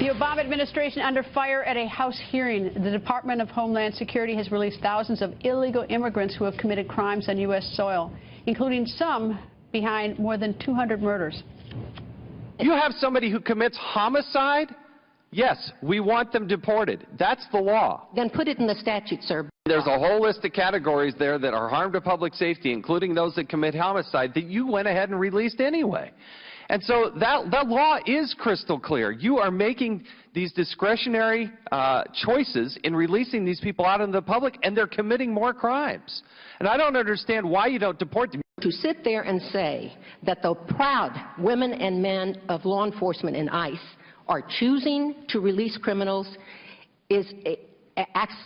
The Obama administration under fire at a House hearing. The Department of Homeland Security has released thousands of illegal immigrants who have committed crimes on U.S. soil, including some behind more than 200 murders. You have somebody who commits homicide? Yes, we want them deported. That's the law. Then put it in the statute, sir. There's a whole list of categories there that are harm to public safety, including those that commit homicide, that you went ahead and released anyway. And so that law is crystal clear. You are making these discretionary choices in releasing these people out into the public, and they're committing more crimes. And I don't understand why you don't deport them. To sit there and say that the proud women and men of law enforcement and ICE are choosing to release criminals is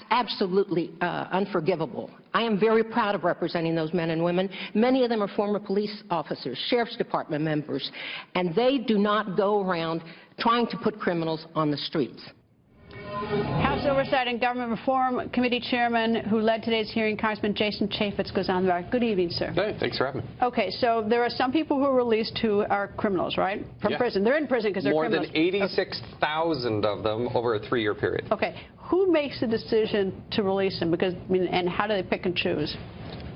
absolutely unforgivable. I am very proud of representing those men and women. Many of them are former police officers, sheriff's department members, and they do not go around trying to put criminals on the streets. House Oversight and Government Reform Committee Chairman who led today's hearing, Congressman Jason Chaffetz, goes on the record. Good evening, sir. Hey, thanks for having me. Okay, so there are some people who are released who are criminals, right? From prison. They're in prison because they're criminals. More than 86,000 of them over a 3-year period. Okay. Who makes the decision to release them? Because, I mean, and how do they pick and choose?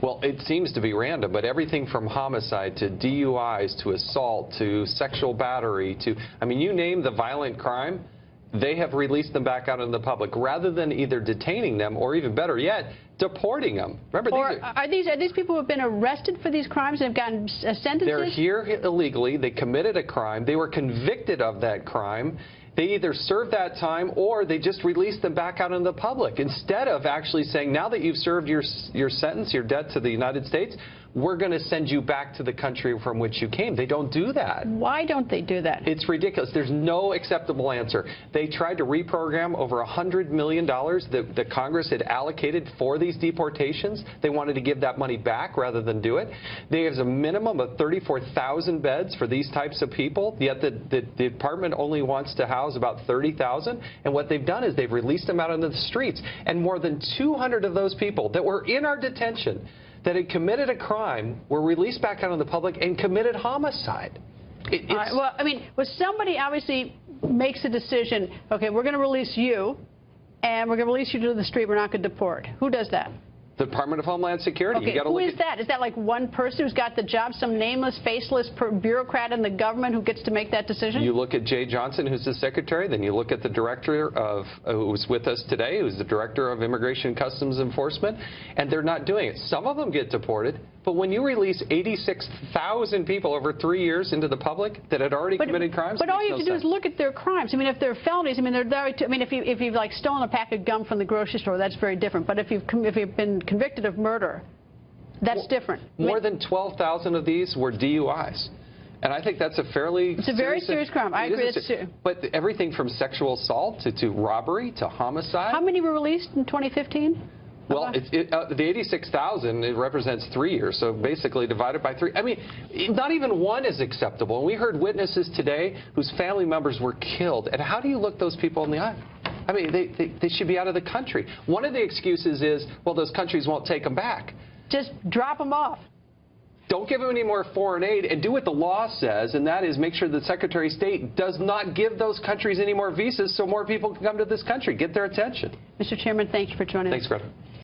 Well, it seems to be random, but everything from homicide to DUIs to assault to sexual battery to, I mean, you name the violent crime, they have released them back out in the public rather than either detaining them or, even better yet, deporting them. Remember, are these people who have been arrested for these crimes and have gotten sentences? They're here illegally. They committed a crime. They were convicted of that crime. They either served that time or they just released them back out in the public instead of actually saying, now that you've served your sentence, your debt to the United States, we're going to send you back to the country from which you came. They don't do that. Why don't they do that? It's ridiculous. There's no acceptable answer. They tried to reprogram over $100 million that Congress had allocated for these deportations. They wanted to give that money back rather than do it. There's a minimum of 34,000 beds for these types of people, yet the department only wants to house about 30,000. And what they've done is they've released them out into the streets. And more than 200 of those people that were in our detention that had committed a crime were released back out in the public and committed homicide. All right, well, I mean, when somebody obviously makes a decision, okay, we're going to release you, and we're going to release you to the street, we're not going to deport. Who does that? The Department of Homeland Security. Okay, who is that? Is that like one person who's got the job, some nameless, faceless bureaucrat in the government who gets to make that decision? You look at Jay Johnson, who's the secretary, then you look at the director of, who's with us today, who's the director of Immigration and Customs Enforcement, and they're not doing it. Some of them get deported, but when you release 86,000 people over 3 years into the public that had already committed crimes, but all you have to do is look at their crimes. I mean, if they're felonies, I mean, if you've like stolen a pack of gum from the grocery store, that's very different. But if you've been convicted of murder, that's different. More than 12,000 of these were DUIs. And I think that's a fairly It's a very serious crime. I agree. It's true. But everything from sexual assault to robbery to homicide. How many were released in 2015? Well, the 86,000, it represents 3 years, so basically divided by 3. I mean, not even one is acceptable. And we heard witnesses today whose family members were killed. And how do you look those people in the eye? I mean, they should be out of the country. One of the excuses is, well, those countries won't take them back. Just drop them off. Don't give them any more foreign aid and do what the law says, and that is make sure the Secretary of State does not give those countries any more visas so more people can come to this country. Get their attention. Mr. Chairman, thank you for joining us. Thanks, Greta.